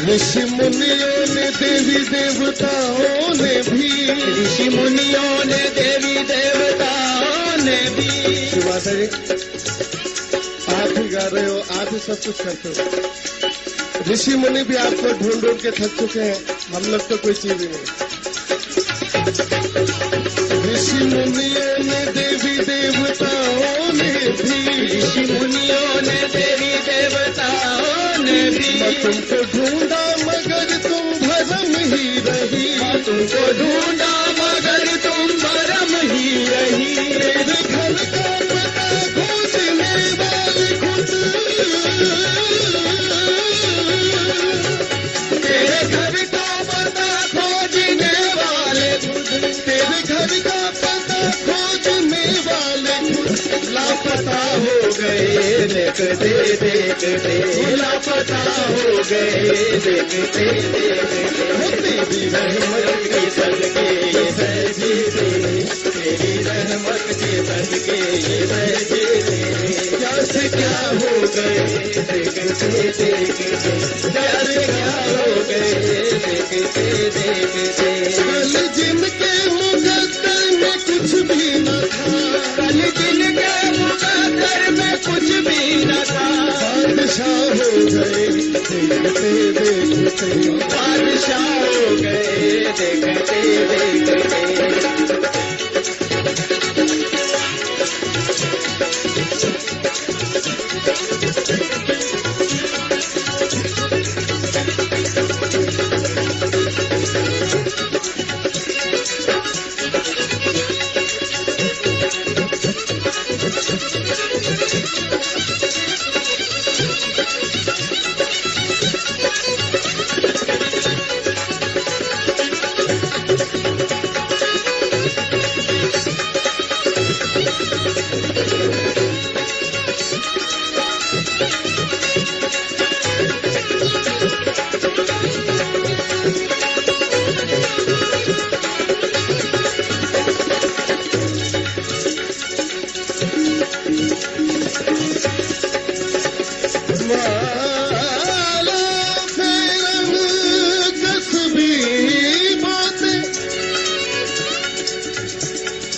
ऋषि मुनियों ने देवी देवताओं ने भी, ऋषि मुनियों ने देवी देवताओं ने भी। माता जी आप ही गा रहे हो, आप ही सब कुछ करते हो। ऋषि मुनि भी आपको ढूंढ ढूंढ के थक चुके हैं, हम लोग तो कोई चीज ही नहीं। ऋषि मुनियों ने देवी देवताओं ने भी, ऋषि मुनियों ने देवी देवताओं ने भी। तुमको ढूंढा मगर तुम भरम ही रही, तुमको ढूंढा मगर तुम भरम ही रही। तेरे घर का पता खोजने वाले खुद, तेरे घर का पता खोजने वाले खुद, तेरे घर का पता खोजने वाले खुद लापता हो गए देखते देखते, लापता हो गए देखते देखते। तेरी रहमत के सदके ये सजी तेरी, तेरी रहमत के सदके ये सजी तेरी। क्या से क्या हो गए देखते देखते, क्या से क्या हो गए देखते देखते। कल जिनके मुकद्दर में कुछ भी न था, कल जिनके मुकद्दर में कुछ भी न था। बादशाह हो गए देखते देखते, बादशाह हो गए देखते देखते।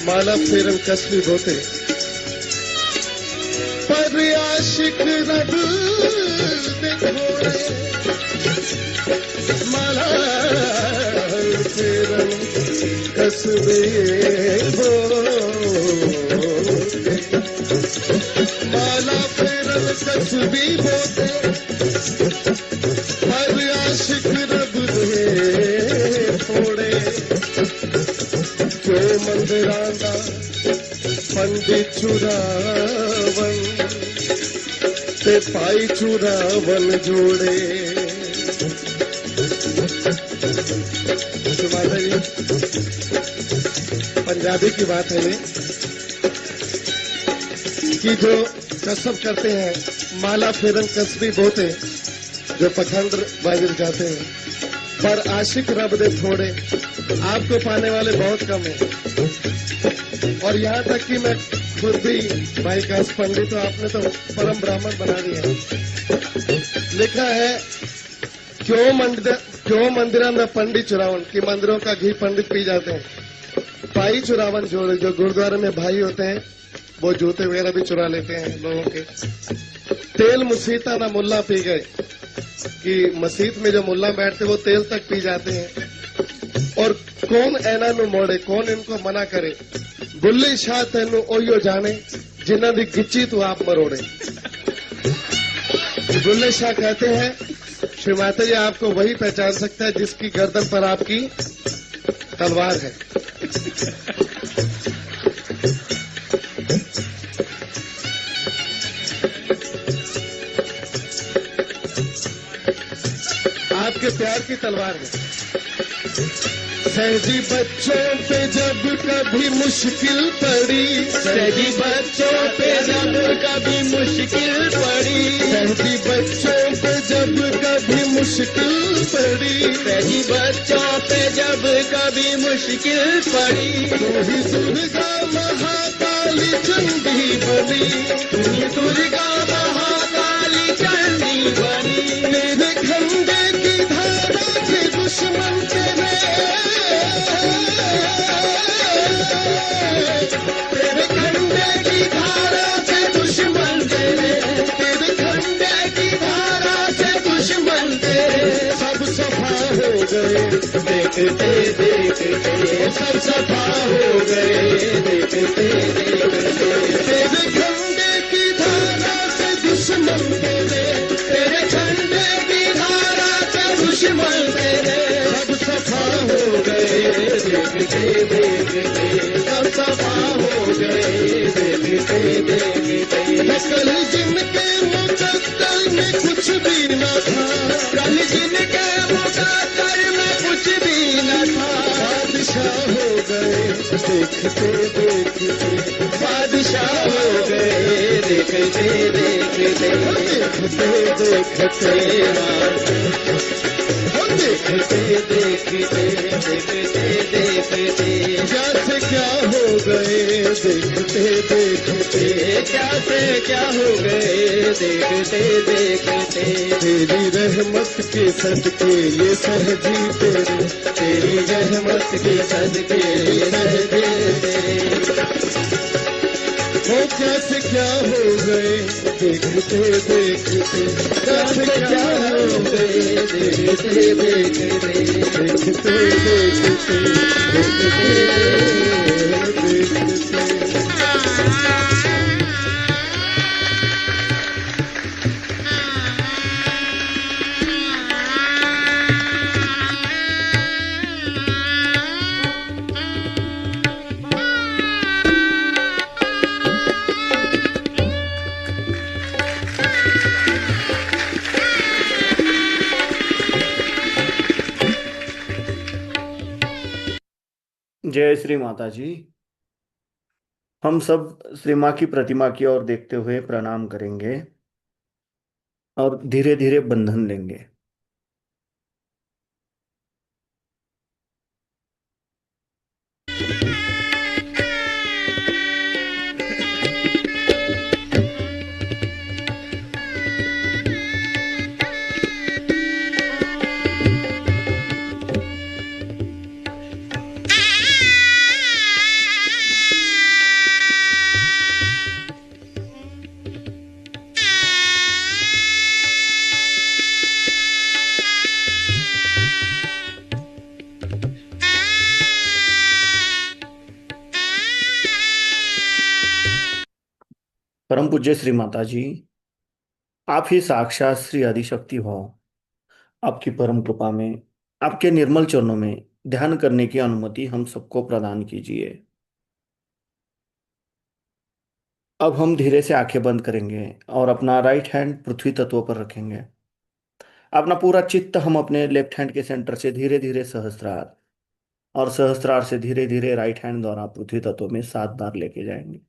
माला फेरन कसबी बोते, पर आशिक रब देखोड़े। माला फेरन कसबी बोते, माला फेरन कसबी बोते, पर आशिक रब देखोड़े। क्यों मंदिरांदा पंडित चुरावन ते पाई चुरावन जोड़े। माता जी पंजाबी की बात है ये कि जो कसब करते हैं, माला फेरन कसबी बोते, जो पखंड बाजिर जाते हैं, पर आशिक रब दे थोड़े। आपको पाने वाले बहुत कम हैं। और यहाँ तक कि मैं खुद भी भाई काश पंडित, तो आपने तो परम ब्राह्मण बना दिया। लिखा है क्यों मंदिरों में पंडित चुरावन, कि मंदिरों का घी पंडित पी जाते हैं। पाई चुरावन जोड़े, जो गुरुद्वारे में भाई होते हैं वो जूते वगैरह भी चुरा लेते हैं लोगों के। तेल मुसीता ना मुल्ला पी गए, कि मस्जिद में जो मुल्ला बैठते वो तेल तक पी जाते हैं। और कौन ऐना नु मोड़े, कौन इनको मना करे। बुल्ले शाह तेनू ओयो जाने, जिन्ना दी गिच्ची तू आप मरोड़े। बुल्ले शाह कहते हैं श्री माता जी आपको वही पहचान सकता है जिसकी गर्दन पर आपकी तलवार है। आपके प्यार की तलवार है। सहजी बच्चों पे जब कभी मुश्किल पड़ी, सहजी बच्चों पे जब कभी मुश्किल पड़ी, सहजी बच्चों पे जब कभी मुश्किल पड़ी, सहजी बच्चों पे जब कभी मुश्किल पड़ी, तू ही दुर्गा महाकाली चंडी बनी, तू ही दुर्गा महाकाली चंडी बनी, तेरे खंडे की धारा से दुश्मन तेरे, तेरे खंडे की धारा से दुश्मन तेरे, तेरे खंडे की धारा से दुश्मन तेरे सब सफा हो गए, देखते देखते सब सफा हो गए, देखते देखते तेरे खंडे की धारा से दुश्मन तेरे, तेरे खंडे की धारा से दुश्मन तेरे सब सफा हो गए, देखते देखते सब सफा हो गए, देखते देखते कल जिनके मुकद्दर में कुछ भी न था, कल जिनके मुकद्दर में कुछ भी न था, बादशाह हो गए देखते देखते, बादशाह हो गए, देखते देखते देखते देखते, देखते देखते देखते देखते क्या से क्या हो गए देखते देखते, क्या से क्या हो गए, देखते देखते तेरी रहमत के सदके ये सहजी तेरे, तेरी रहमत के सदके सहजे तेरे, वो कैसे क्या हो गए देखते देखते, कैसे क्या हो गए देखते देखते देखते देखते, जय श्री माता जी। हम सब श्री माँ की प्रतिमा की ओर देखते हुए प्रणाम करेंगे और धीरे धीरे बंधन लेंगे। परम पूज्य श्री माता जी, आप ही साक्षात श्री आदिशक्ति हो। आपकी परम कृपा में, आपके निर्मल चरणों में ध्यान करने की अनुमति हम सबको प्रदान कीजिए। अब हम धीरे से आंखें बंद करेंगे और अपना राइट हैंड पृथ्वी तत्व पर रखेंगे। अपना पूरा चित्त हम अपने लेफ्ट हैंड के सेंटर से धीरे धीरे सहस्त्रार और सहस्त्रार से धीरे धीरे राइट हैंड द्वारा पृथ्वी तत्व में 7 बार लेके जाएंगे।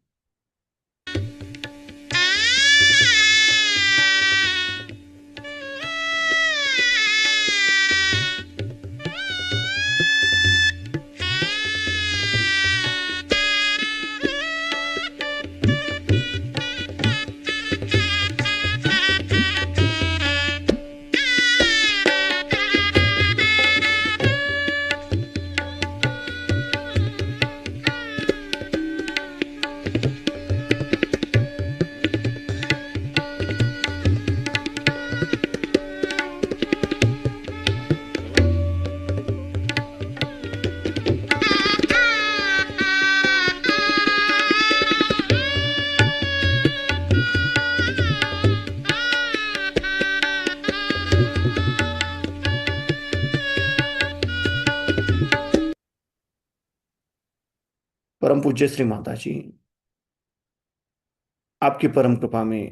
परम पूज्य श्री माता जी, आपकी परम कृपा में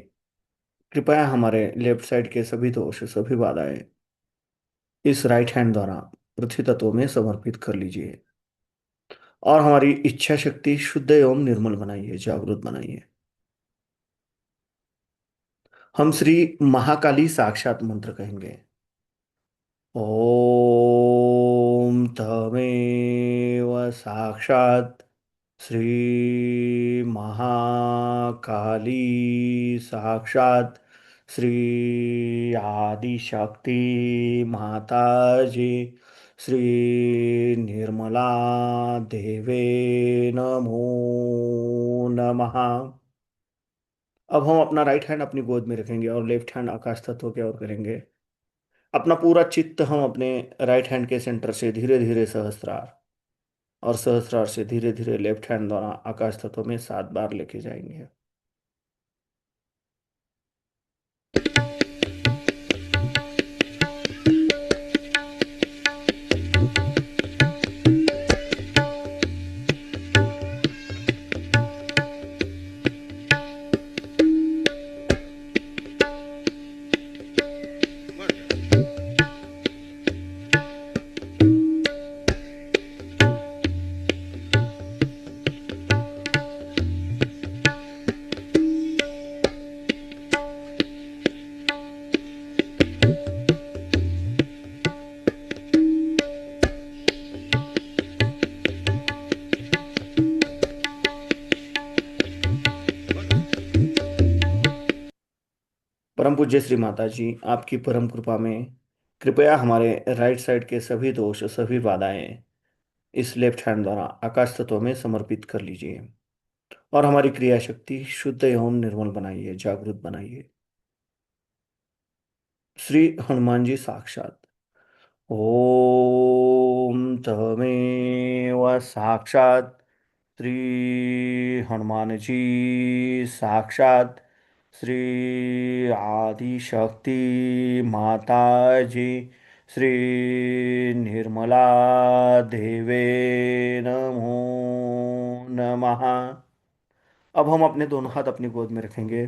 कृपया हमारे लेफ्ट साइड के सभी दोष, सभी बाधाएं इस राइट हैंड द्वारा पृथ्वी तत्व में समर्पित कर लीजिए और हमारी इच्छा शक्ति शुद्ध एवं निर्मल बनाइए, जागृत बनाइए। हम श्री महाकाली साक्षात मंत्र कहेंगे। ओम तमेव साक्षात श्री महाकाली साक्षात श्री आदिशक्ति माता जी श्री निर्मला देवे नमो नमः। अब हम अपना राइट हैंड अपनी गोद में रखेंगे और लेफ्ट हैंड आकाश तत्व की ओर करेंगे। अपना पूरा चित्त हम अपने राइट हैंड के सेंटर से धीरे धीरे सहस्त्रार और सहस्त्रार से धीरे धीरे लेफ्ट हैंड द्वारा आकाश तत्व में 7 बार लेके जाएंगे। परम पूज्य श्री माता जी, आपकी परम कृपा में कृपया हमारे राइट साइड के सभी दोष सभी बाधाएं इस लेफ्ट हैंड द्वारा आकाश तत्व में समर्पित कर लीजिए और हमारी क्रिया शक्ति शुद्ध एवं निर्मल बनाइए, जागृत बनाइए। श्री हनुमान जी साक्षात। ओम तमेव साक्षात श्री हनुमान जी साक्षात श्री आदिशक्ति माता जी श्री निर्मला देवे नमो नमः। अब हम अपने दोनों हाथ अपनी गोद में रखेंगे।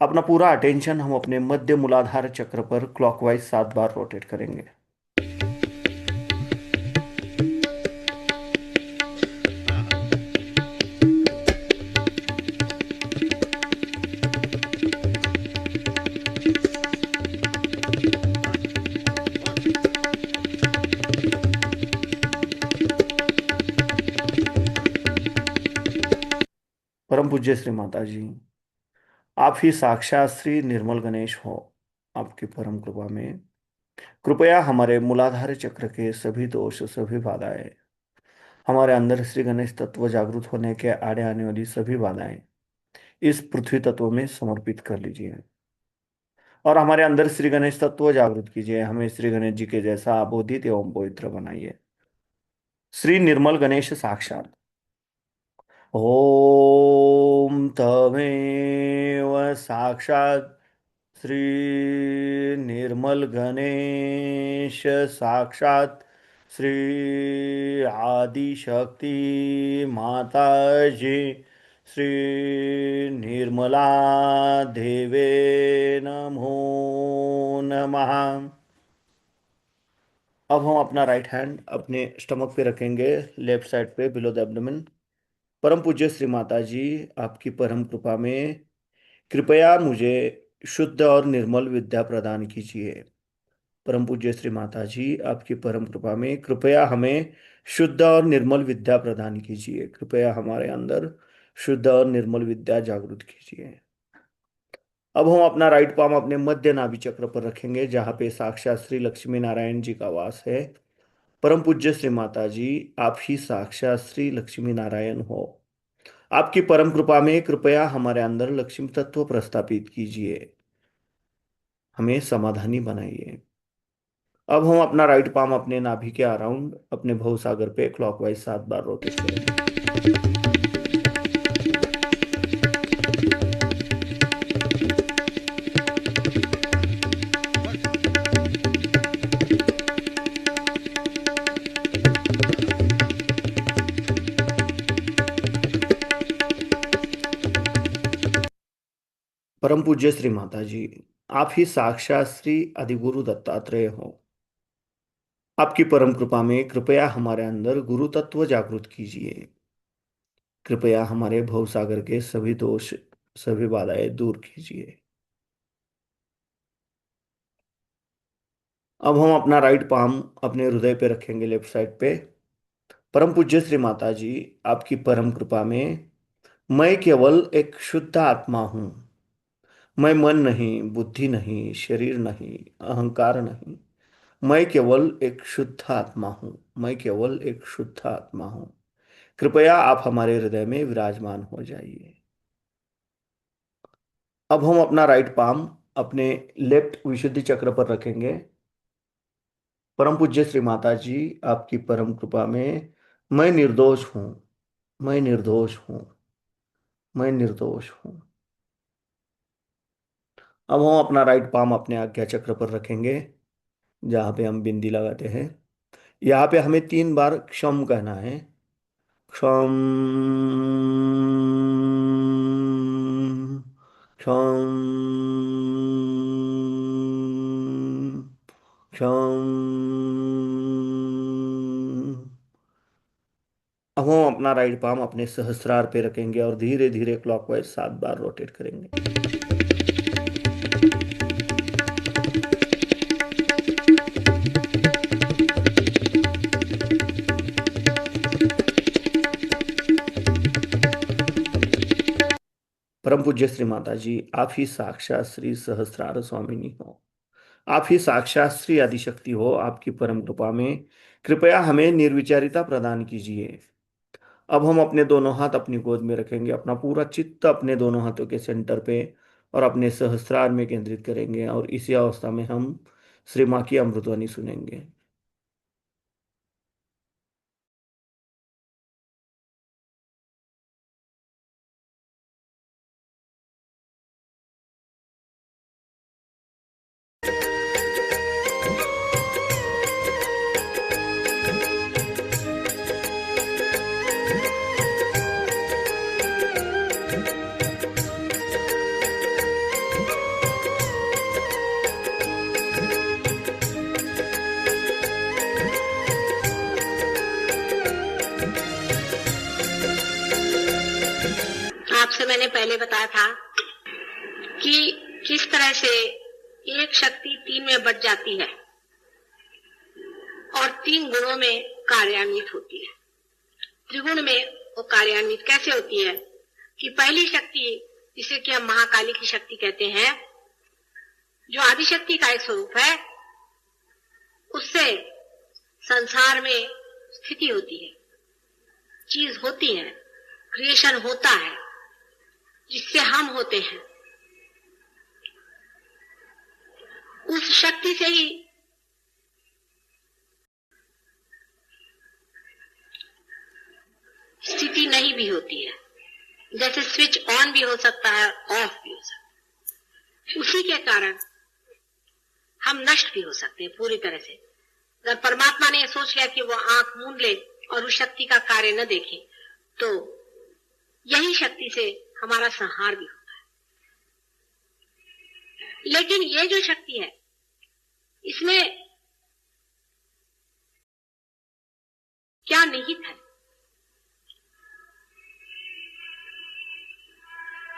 अपना पूरा अटेंशन हम अपने मध्य मूलाधार चक्र पर क्लॉकवाइज 7 बार रोटेट करेंगे। परम पूज्य श्री माता जी, आप ही साक्षात श्री निर्मल गणेश हो। आपकी परम कृपा में कृपया हमारे मूलाधार चक्र के सभी दोष सभी बाधाएं, हमारे अंदर श्री गणेश तत्व जागृत होने के आड़े आने वाली सभी बाधाएं इस पृथ्वी तत्व में समर्पित कर लीजिए और हमारे अंदर श्री गणेश तत्व जागृत कीजिए। हमें श्री गणेश जी के जैसा अबोधित एवं पवित्र बनाइए। श्री निर्मल गणेश साक्षात। ओम तमेव साक्षात श्री निर्मल गणेश साक्षात श्री आदिशक्ति माता जी श्री निर्मला देवे नमो नमः। अब हम अपना राइट हैंड अपने स्टमक पे रखेंगे, लेफ्ट साइड पे बिलो द एब्डोमेन। परम पूज्य श्री माता जी, आपकी परम कृपा में कृपया मुझे शुद्ध और निर्मल विद्या प्रदान कीजिए। परम पूज्य श्री माता जी, आपकी परम कृपा में कृपया हमें शुद्ध और निर्मल विद्या प्रदान कीजिए। कृपया हमारे अंदर शुद्ध और निर्मल विद्या जागृत कीजिए। अब हम अपना राइट पाम अपने मध्य नाभि चक्र पर रखेंगे, जहाँ पे साक्षात श्री लक्ष्मी नारायण जी का वास है। परम पूज्य श्री माता जी, आप ही साक्षात श्री लक्ष्मी नारायण हो। आपकी परम कृपा में कृपया हमारे अंदर लक्ष्मी तत्व प्रस्थापित कीजिए, हमें समाधानी बनाइए। अब हम अपना राइट पाम अपने नाभि के अराउंड अपने भवसागर पे क्लॉकवाइज 7 बार रोटेट करेंगे। परम पूज्य श्री माता जी, आप ही साक्षात श्री अधिगुरु दत्तात्रेय हो। आपकी परम कृपा में कृपया हमारे अंदर गुरु तत्व जागृत कीजिए। कृपया हमारे भवसागर के सभी दोष, सभी बाधाएं दूर कीजिए। अब हम अपना राइट पाम अपने हृदय पे रखेंगे, लेफ्ट साइड पे। परम पूज्य श्री माता जी, आपकी परम कृपा में मैं केवल एक शुद्ध आत्मा हूं। मैं मन नहीं, बुद्धि नहीं, शरीर नहीं, अहंकार नहीं। मैं केवल एक शुद्ध आत्मा हूं। मैं केवल एक शुद्ध आत्मा हूं। कृपया आप हमारे हृदय में विराजमान हो जाइए। अब हम अपना राइट पाम अपने लेफ्ट विशुद्धि चक्र पर रखेंगे। परम पूज्य श्री माता जी, आपकी परम कृपा में मैं निर्दोष हूं। मैं निर्दोष हूं। मैं निर्दोष हूं। अब हम अपना राइट पाम अपने आज्ञा चक्र पर रखेंगे, जहाँ पे हम बिंदी लगाते हैं। यहाँ पे हमें 3 बार क्षम कहना है। क्षम, क्षम, क्षम। अब हम अपना राइट पाम अपने सहस्रार पे रखेंगे और धीरे धीरे क्लॉकवाइज 7 बार रोटेट करेंगे। परम पूज्य श्री माता जी, आप ही साक्षात श्री सहस्रार स्वामिनी हो। आप ही साक्षात श्री आदिशक्ति हो। आपकी परम कृपा में कृपया हमें निर्विचारिता प्रदान कीजिए। अब हम अपने दोनों हाथ अपनी गोद में रखेंगे, अपना पूरा चित्त अपने दोनों हाथों के सेंटर पे और अपने सहस्रार में केंद्रित करेंगे, और इसी अवस्था में हम श्री माँ की अमृतवाणी सुनेंगे। आपसे मैंने पहले बताया था कि किस तरह से एक शक्ति 3 में बट जाती है और 3 गुणों में कार्यान्वित होती है। त्रिगुण में वो कार्यान्वित कैसे होती है कि पहली शक्ति, जिसे कि हम महाकाली की शक्ति कहते हैं, जो आदिशक्ति का एक स्वरूप है, उससे संसार में स्थिति होती है, चीज होती है, क्रिएशन होता है, जिससे हम होते हैं। उस शक्ति से ही स्थिति नहीं भी होती है। जैसे स्विच ऑन भी हो सकता है, ऑफ भी हो सकता है। उसी के कारण हम नष्ट भी हो सकते हैं पूरी तरह से। अगर परमात्मा ने सोच लिया कि वो आंख मूंद ले और उस शक्ति का कार्य न देखे, तो यही शक्ति से हमारा संहार भी होता है। लेकिन ये जो शक्ति है, इसमें क्या निहित है?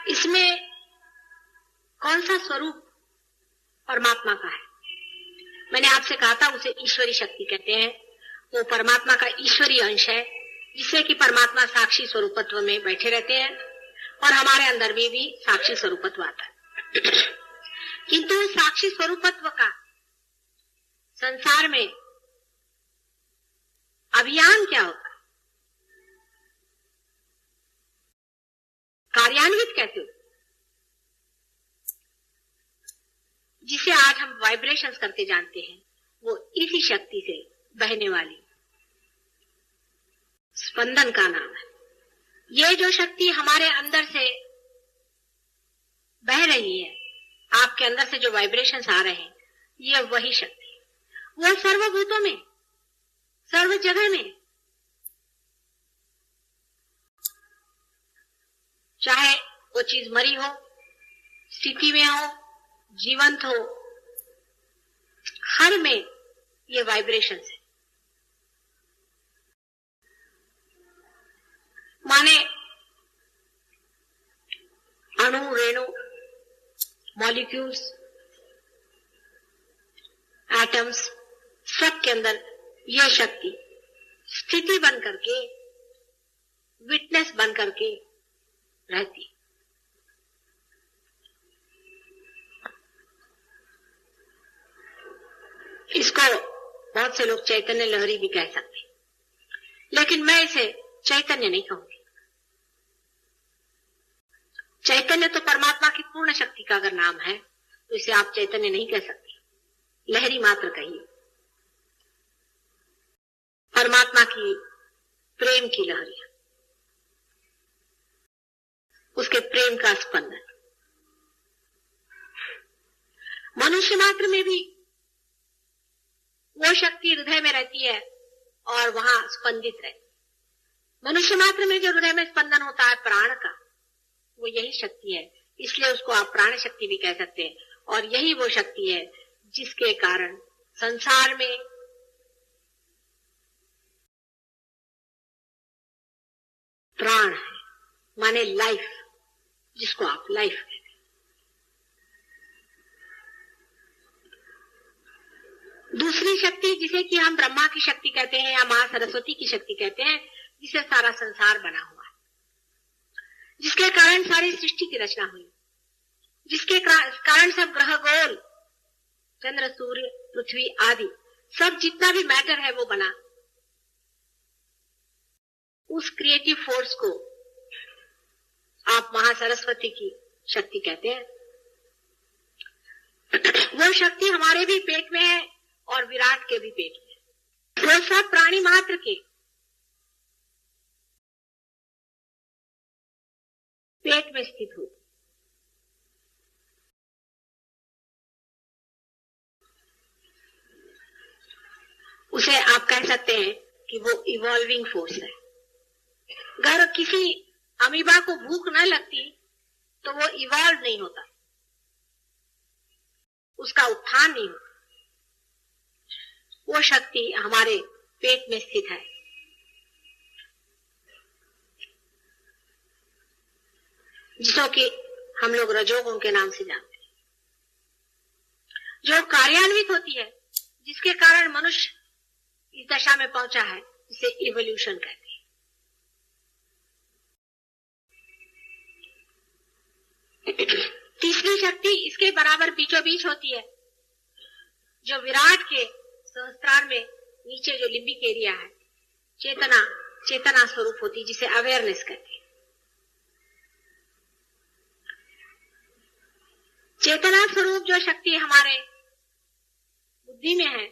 इसमें कौन सा स्वरूप परमात्मा का है? मैंने आपसे कहा था उसे ईश्वरी शक्ति कहते हैं। वो परमात्मा का ईश्वरीय अंश है, जिससे कि परमात्मा साक्षी स्वरूपत्व में बैठे रहते हैं और हमारे अंदर भी साक्षी स्वरूपत्व आता है। किंतु साक्षी स्वरूपत्व का संसार में अभियान क्या होता है? कार्यान्वित कैसे होता? जिसे आज हम वाइब्रेशंस करके जानते हैं, वो इसी शक्ति से बहने वाली स्पंदन का नाम है। ये जो शक्ति हमारे अंदर से बह रही है, आपके अंदर से जो वाइब्रेशंस आ रहे हैं, ये वही शक्ति है। वो सर्वभूतों में, सर्व जगह में, चाहे वो चीज मरी हो, स्थिति में हो, जीवंत हो, हर में ये वाइब्रेशंस है। माने अणु, रेणु, मॉलिक्यूल्स, एटम्स, सब के अंदर यह शक्ति स्थिति बन करके, विटनेस बन करके रहती। इसको बहुत से लोग चैतन्य लहरी भी कह सकते, लेकिन मैं इसे चैतन्य नहीं कहूंगी। चैतन्य तो परमात्मा की पूर्ण शक्ति का अगर नाम है तो इसे आप चैतन्य नहीं कह सकते, लहरी मात्र कहिए। परमात्मा की प्रेम की लहरी, उसके प्रेम का स्पंदन। मनुष्य मात्र में भी वो शक्ति हृदय में रहती है और वहां स्पंदित रहती है। मनुष्य मात्र में जो हृदय में स्पंदन होता है प्राण का, वो यही शक्ति है, इसलिए उसको आप प्राण शक्ति भी कह सकते हैं। और यही वो शक्ति है जिसके कारण संसार में प्राण है, माने लाइफ, जिसको आप लाइफ कहते हैं। दूसरी शक्ति जिसे कि हम ब्रह्मा की शक्ति कहते हैं या मां सरस्वती की शक्ति कहते हैं, जिसे सारा संसार बना हुआ है, जिसके कारण सारी सृष्टि की रचना हुई, जिसके कारण सब ग्रह गोल, चंद्र, सूर्य, पृथ्वी आदि सब जितना भी मैटर है वो बना। उस क्रिएटिव फोर्स को आप महासरस्वती की शक्ति कहते हैं। वो शक्ति हमारे भी पेट में है और विराट के भी पेट में। वो सब प्राणी मात्र के पेट में स्थित हो। उसे आप कह सकते हैं कि वो इवॉल्विंग फोर्स है। अगर किसी अमीबा को भूख न लगती तो वो इवॉल्व नहीं होता, उसका उत्थान नहीं होता। वो शक्ति हमारे पेट में स्थित है। जिसको कि हम लोग रजोगुण के नाम से जानते हैं, जो कार्यान्वित होती है, जिसके कारण मनुष्य इस दशा में पहुंचा है, जिसे इवोल्यूशन कहते हैं। तीसरी शक्ति इसके बराबर बीचों बीच होती है, जो विराट के सहस्त्रार में नीचे जो लिम्बिक एरिया है, चेतना स्वरूप होती है, जिसे अवेयरनेस कहते हैं। चेतना स्वरूप जो शक्ति हमारे बुद्धि में है,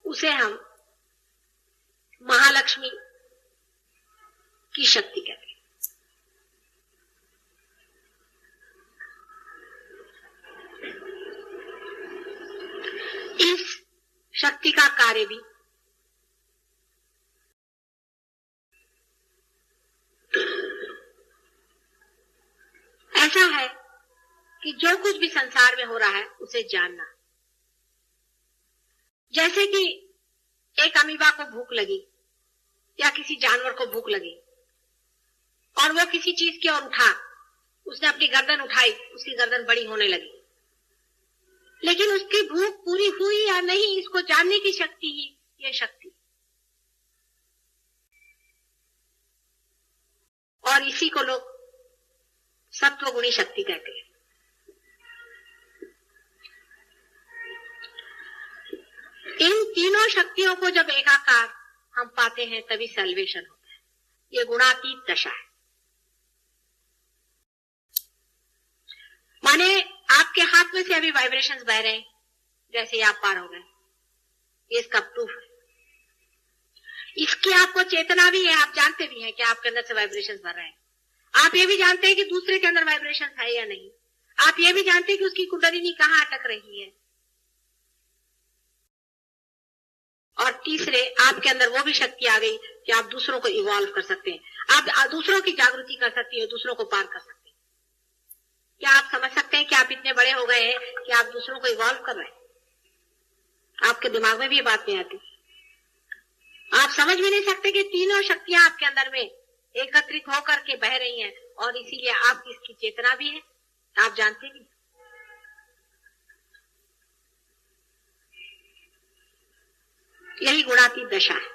उसे हम महालक्ष्मी की शक्ति कहते हैं। इस शक्ति का कार्य भी ऐसा है कि जो कुछ भी संसार में हो रहा है उसे जानना। जैसे कि एक अमीबा को भूख लगी या किसी जानवर को भूख लगी और वो किसी चीज की ओर उठा, उसने अपनी गर्दन उठाई, उसकी गर्दन बड़ी होने लगी, लेकिन उसकी भूख पूरी हुई या नहीं, इसको जानने की शक्ति ही ये शक्ति। और इसी को लोग सत्वगुणी शक्ति कहते हैं। इन तीनों शक्तियों को जब एकाकार हम पाते हैं तभी सल्वेशन होता है। ये गुणातीत दशा है। माने आपके हाथ में से अभी वाइब्रेशंस बह रहे हैं, जैसे आप पार हो गए, ये इसका प्रूफ है। इसकी आपको चेतना भी है, आप जानते भी हैं कि आपके अंदर से वाइब्रेशंस भर रहे हैं। आप ये भी जानते हैं कि दूसरे के अंदर वाइब्रेशंस है या नहीं। आप ये भी जानते हैं कि उसकी कुंडलिनी कहाँ अटक रही है। और तीसरे, आपके अंदर वो भी शक्ति आ गई कि आप दूसरों को इवॉल्व कर सकते हैं, आप दूसरों की जागृति कर सकती है, दूसरों को पार कर सकते हैं। क्या आप समझ सकते हैं कि आप इतने बड़े हो गए हैं कि आप दूसरों को इवॉल्व कर रहे हैं? आपके दिमाग में भी ये बात नहीं आती। आप समझ भी नहीं सकते कि तीनों शक्तियां आपके अंदर में एकत्रित होकर के बह रही हैं, और इसीलिए आपकी इसकी चेतना भी है, आप जानते नहीं। यही गुणातीत दशा है।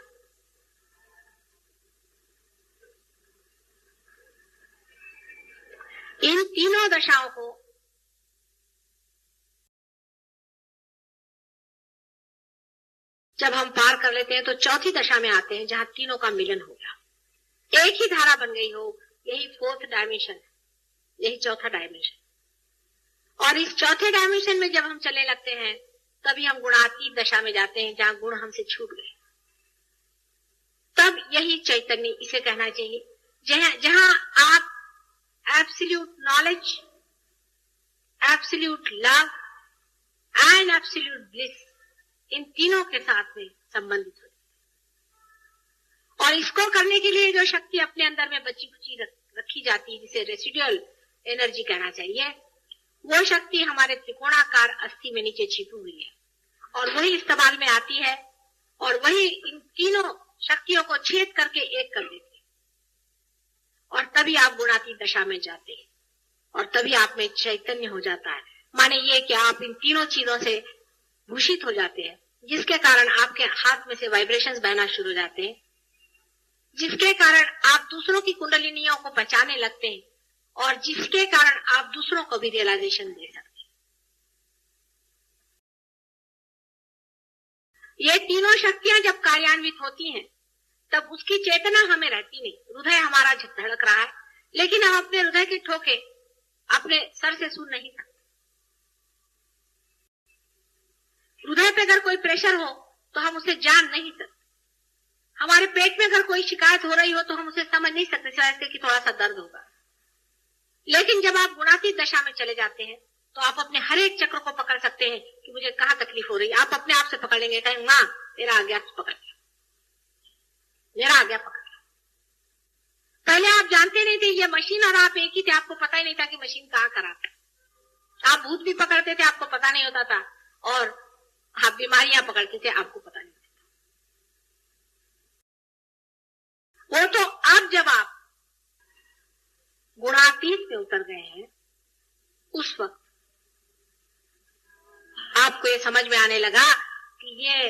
इन तीनों दशाओं को जब हम पार कर लेते हैं तो चौथी दशा में आते हैं, जहां तीनों का मिलन हो गया, एक ही धारा बन गई हो। यही फोर्थ डायमेंशन है, यही चौथा डायमेंशन। और इस चौथे डायमेंशन में जब हम चलने लगते हैं तभी हम गुणातीत दशा में जाते हैं, जहां गुण हमसे छूट गए। तब यही चैतन्य, इसे कहना चाहिए, जहां आप absolute knowledge, absolute love and absolute bliss, इन तीनों के साथ में संबंधित हो। और इसको करने के लिए जो शक्ति अपने अंदर में बची खुची रखी जाती है, जिसे रेसिडुअल एनर्जी कहना चाहिए, वो शक्ति हमारे त्रिकोणाकार अस्थि में नीचे छिपी हुई है, और वही इस्तेमाल में आती है, और वही इन तीनों शक्तियों को छेद करके एक कर देती है। और तभी आप गुणातीत दशा में जाते हैं, और तभी आप में चैतन्य हो जाता है। माने ये कि आप इन तीनों चीजों से भूषित हो जाते हैं, जिसके कारण आपके हाथ में से वाइब्रेशंस बहना शुरू हो जाते हैं, जिसके कारण आप दूसरों की कुंडलिनियों को पहचानने लगते हैं, और जिसके कारण आप दूसरों को भी रियलाइजेशन दे सकते हैं। ये तीनों शक्तियां जब कार्यान्वित होती हैं तब उसकी चेतना हमें रहती नहीं। हृदय हमारा धड़क रहा है, लेकिन हम अपने हृदय के ठोके अपने सर से सुन नहीं सकते। हृदय पे अगर कोई प्रेशर हो तो हम उसे जान नहीं सकते। हमारे पेट में अगर कोई शिकायत हो रही हो तो हम उसे समझ नहीं सकते, सिवाय इसके कि थोड़ा सा दर्द होगा। लेकिन जब आप गुणातीत दशा में चले जाते हैं तो आप अपने हर एक चक्र को पकड़ सकते हैं कि मुझे कहाँ तकलीफ हो रही है। आप अपने आप से पकड़ लेंगे, कहेंगे माँ तेरा आ गया, पकड़ लिया, मेरा आ गया, पकड़ लिया। पहले आप जानते नहीं थे, ये मशीन और आप एक ही थे, आपको पता ही नहीं था कि मशीन कहाँ कराता है। आप भूत भी पकड़ते थे, आपको पता नहीं होता था, और आप बीमारियां पकड़ते थे, आपको पता नहीं होता। वो तो अब जब आप गुणातीत में उतर गए हैं, उस वक्त आपको ये समझ में आने लगा कि ये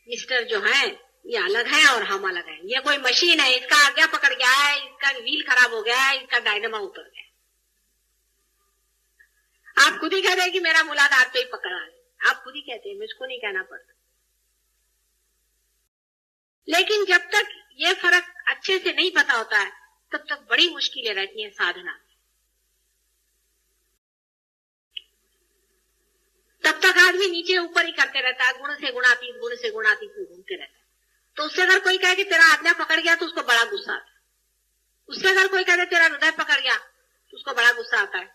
मिस्टर जो है ये अलग है और हम अलग हैं। ये कोई मशीन है, इसका आज्ञा पकड़ गया है, इसका व्हील खराब हो गया है, इसका डायनामो उतर गया। आप खुद ही कहते हैं कि मेरा मुलाकात पे ही पकड़ा है, आप खुद ही कहते हैं, मुझको नहीं कहना पड़ता। लेकिन जब तक ये फर्क अच्छे से नहीं पता होता है तब तक बड़ी मुश्किलें रहती हैं साधना। तब तक आदमी नीचे ऊपर ही करते रहता है, गुण से गुणातीत, गुण से गुणातीत में घूमते रहता है। तो उससे अगर कोई कहे कि तेरा आज्ञा पकड़ गया तो उसको बड़ा गुस्सा आता है। उससे अगर कोई कहे तेरा हृदय पकड़ गया तो उसको बड़ा गुस्सा आता है।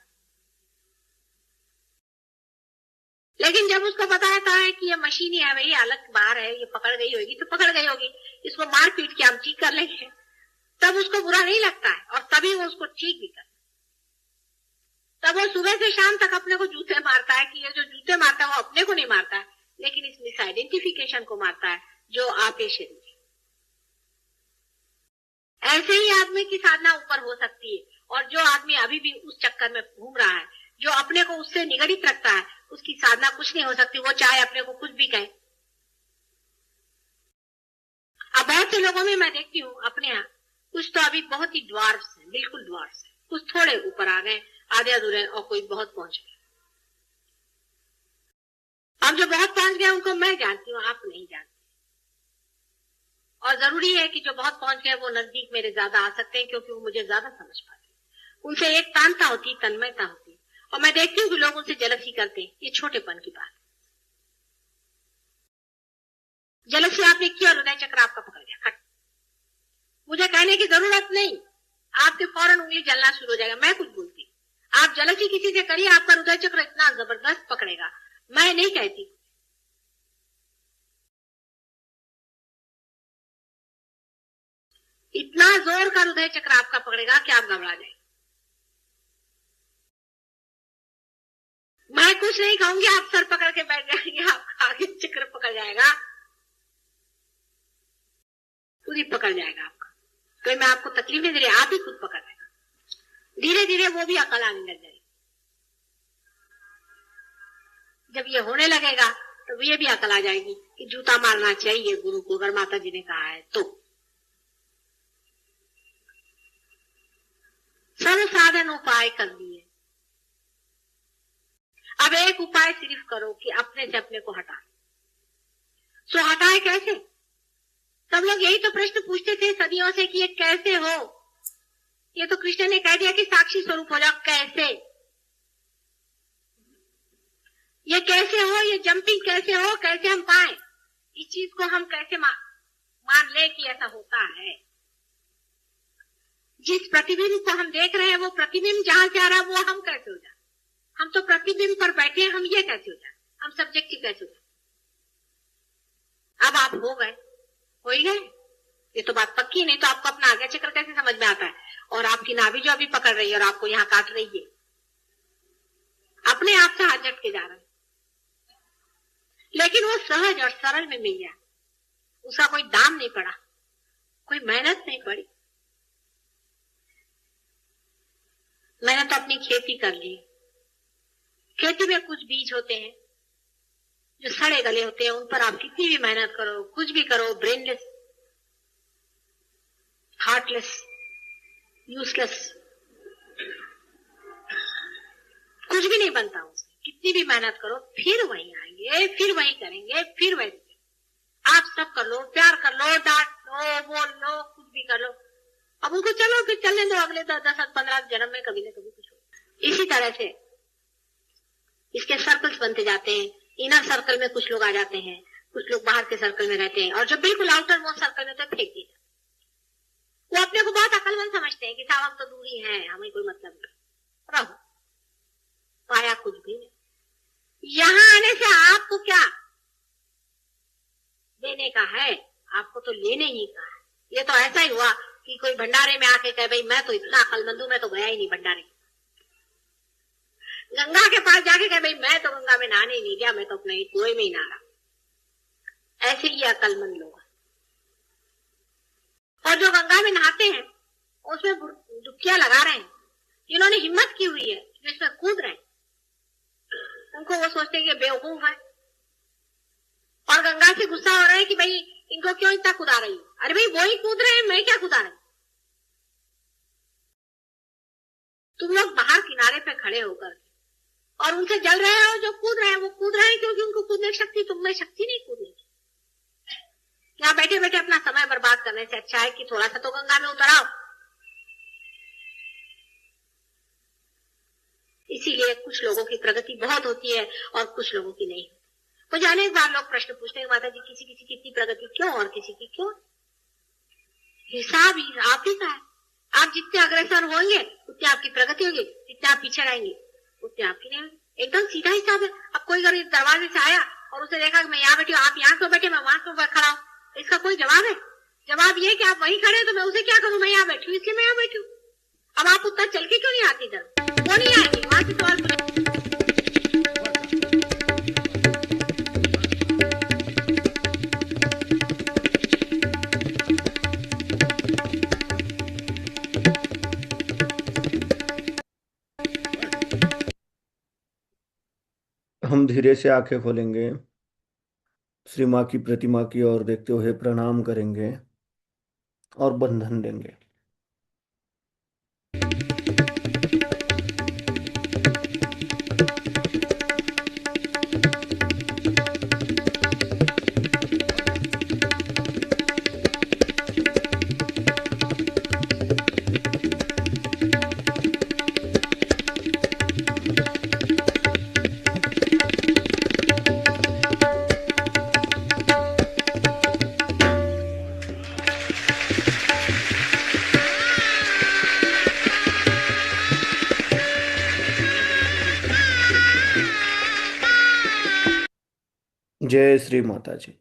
लेकिन जब उसको पता रहता है कि ये मशीन ही है, वही अलग बाहर है, ये पकड़ गई होगी तो पकड़ गई होगी, इसको मार पीट के हम ठीक कर लेंगे, तब उसको बुरा नहीं लगता है, और तभी वो उसको ठीक भी करता है। तब वो सुबह से शाम तक अपने को जूते मारता है कि ये जो जूते मारता है वो अपने को नहीं मारता है, लेकिन इस मिस आइडेंटिफिकेशन को मारता है जो आप ये शरीर। ऐसे ही आदमी की साधना ऊपर हो सकती है, और जो आदमी अभी भी उस चक्कर में घूम रहा है, जो अपने को उससे निगड़ित रखता है, उसकी साधना कुछ नहीं हो सकती, वो चाहे अपने को कुछ भी कहे। अब बहुत से लोगों में मैं देखती हूँ अपने यहाँ, कुछ तो अभी बहुत ही ड्वार्फ्स हैं, बिल्कुल ड्वार्फ्स हैं, कुछ थोड़े ऊपर आ गए, आधे अधूरे, और कोई बहुत पहुंच गए। अब जो बहुत पहुंच गए उनको मैं जानती हूँ, आप नहीं जानते। और जरूरी है कि जो बहुत पहुंच गए वो नजदीक मेरे ज्यादा आ सकते हैं, क्योंकि वो मुझे ज्यादा समझ पाते हैं। उनसे एक तानता होती, तन्मयता होती, और मैं देखती हूँ कि लोग उनसे जलसी करते हैं। ये छोटेपन की बात है। जलसी आपने किया, हृदय चक्र आपका पकड़ गया, खट। मुझे कहने की जरूरत नहीं, आपके फौरन उंगली जलना शुरू हो जाएगा। मैं कुछ बोलती, आप जलसी किसी से करिए, आपका हृदय चक्र इतना जबरदस्त पकड़ेगा। मैं नहीं कहती, इतना जोर का हृदय चक्र आपका पकड़ेगा कि आप घबरा जाए। मैं कुछ नहीं कहूंगी, आप सर पकड़ के बैठ जाएंगे, आपका आगे चक्र पकड़ जाएगा। भी पकड़ जाएगा आपका। तो मैं आपको तकलीफ नहीं दे रही, आप ही खुद पकड़ लेगा। धीरे धीरे वो भी अकल आने लग जाएगी। जब ये होने लगेगा तो ये भी अकल आ जाएगी कि जूता मारना चाहिए गुरु को, अगर माता जी ने कहा है तो। सर्व साधन उपाय कर लिए। अब एक उपाय सिर्फ करो कि अपने से अपने को हटा। सो हटाए कैसे? सब लोग यही तो प्रश्न पूछते थे सदियों से कि ये कैसे हो। ये तो कृष्ण ने कह दिया कि साक्षी स्वरूप हो जाओ। कैसे? ये कैसे हो? ये जंपिंग कैसे हो? कैसे हम पाए इस चीज को? हम कैसे मान ले कि ऐसा होता है? जिस प्रतिबिंब को हम देख रहे हैं वो प्रतिबिंब जहां से आ रहा है वो हम कैसे हो जाए? हम तो प्रतिबिंब पर बैठे हैं, हम ये कैसे हो जाए? हम सब्जेक्टिव कैसे हो जाए? अब आप हो गए, हो ही गए। ये तो बात पक्की, नहीं तो आपको अपना आगे चक्कर कैसे समझ में आता है? और आपकी नाभि जो अभी पकड़ रही है और आपको यहाँ काट रही है, अपने आप से हाथ झटके जा रहा है। लेकिन वो सहज और सरल में मिल गया। उसका कोई दाम नहीं पड़ा, कोई मेहनत नहीं पड़ी। मैंने तो अपनी खेती कर ली। खेती में कुछ बीज होते हैं जो सड़े गले होते हैं, उन पर आप कितनी भी मेहनत करो, कुछ भी करो, ब्रेनलेस, हार्टलेस, यूजलेस, कुछ भी नहीं बनता उससे। कितनी भी मेहनत करो फिर वही आएंगे, फिर वही करेंगे, फिर वही। आप सब कर लो, प्यार कर लो, डांट लो, बोल लो, कुछ भी कर लो। अब उनको चलो फिर चलने दो, अगले 10-15 जन्म में कभी न कभी कुछ हो। इसी तरह से इसके सर्कल्स बनते जाते हैं। इनर सर्कल में कुछ लोग आ जाते हैं, कुछ लोग बाहर के सर्कल में रहते हैं, और जो बिल्कुल आउटर मोस्ट सर्कल में तो फेंक दिए। वो अपने को बहुत अकलमंद समझते हैं कि साहब हम तो दूरी हैं, हमें कोई मतलब नहीं। रहो, पाया कुछ भी नहीं। यहां आने से आपको क्या देने का है? आपको तो लेने ही का है। ये तो ऐसा ही हुआ कि कोई भंडारे में आके कहे भाई मैं तो इतना अकलमंद हूं, मैं तो गया ही नहीं भंडारे। गंगा के पास जाके कहे भाई मैं तो गंगा में नहाने ही नहीं गया, मैं तो अपने कुएं में ही नहा रहा। ऐसे ही अकलमंद लोग। और जो गंगा में नहाते हैं उसमें डुबकियां लगा रहे हैं, जिन्होंने हिम्मत की हुई है जो इसमें कूद रहे हैं, उनको वो सोचते हैं कि बेवकूफ है। और गंगा से गुस्सा हो रहे हैं कि भाई इनको क्यों इतना कूदा रही है? अरे भाई वो ही कूद रहे हैं, मैं क्या कूदा रही? तुम लोग बाहर किनारे पे खड़े होकर और उनसे जल रहे हो। जो कूद रहे हैं वो कूद रहे हैं क्योंकि उनको कूदने की शक्ति, तुम में शक्ति नहीं कूदने की। यहाँ बैठे बैठे अपना समय बर्बाद करने से अच्छा है कि थोड़ा सा तो गंगा में उतर आओ। इसीलिए कुछ लोगों की प्रगति बहुत होती है और कुछ लोगों की नहीं। मुझे अनेक बार लोग प्रश्न पूछते हैं माता जी किसी किसी की इतनी प्रगति क्यों और किसी की क्यों? हिसाब ही आप ही का है। आप जितने अग्रसर होंगे उतनी आपकी प्रगति होगी, जितने आप पीछे रहेंगे उतने आपकी नहीं होगी। एकदम सीधा हिसाब है। अब कोई अगर दरवाजे से आया और उसे देखा कि मैं यहाँ बैठी हूँ, आप यहाँ क्यों बैठे, मैं वहां क्यों खड़ा हूँ, इसका कोई जवाब है? जवाब ये कि आप वहीं खड़े तो मैं उसे क्या करूँ, मैं यहाँ बैठी हूँ इसलिए मैं यहाँ बैठी हूँ। अब आप उतना चल के क्यों नहीं आती इधर? वो नहीं आएगी, वहां से सवाल पूछे। हम धीरे से आंखें खोलेंगे, श्री माँ की प्रतिमा की ओर देखते हुए प्रणाम करेंगे और बंधन देंगे। जय श्री माता जी।